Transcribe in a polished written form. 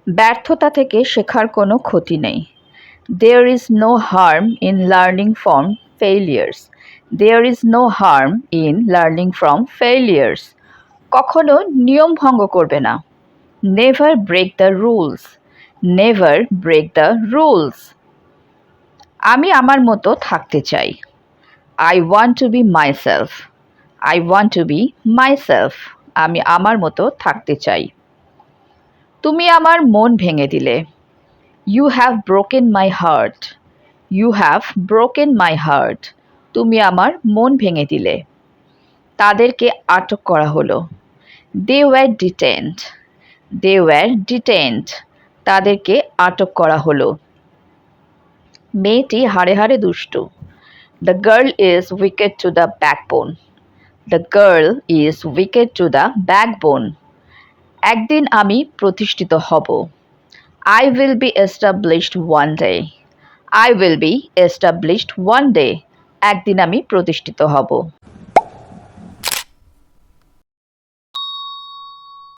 ব্যর্থতা থেকে শেখার কোনো ক্ষতি নেই। There is no harm in learning from failures. There is no harm in learning from failures. কখনো নিয়ম ভঙ্গ করবে না। Never break the rules. Never break the rules. আমি আমার মতো থাকতে চাই। I want to be myself. I want to be myself. আমি আমার মতো থাকতে চাই। তুমি আমার মন ভেঙে দিলে। You have broken my heart. You have broken my heart. তুমি আমার মন ভেঙে দিলে। তাদেরকে আটক করা হলো। They were detained. They were detained. তাদেরকে আটক করা হলো। মেয়েটি হাড়ে হাড়ে দুষ্টু। The girl is wicked to the backbone. The girl is wicked to the backbone. একদিন আমি প্রতিষ্ঠিত হব। I will be established one day. I will be established one day. একদিন আমি প্রতিষ্ঠিত হব।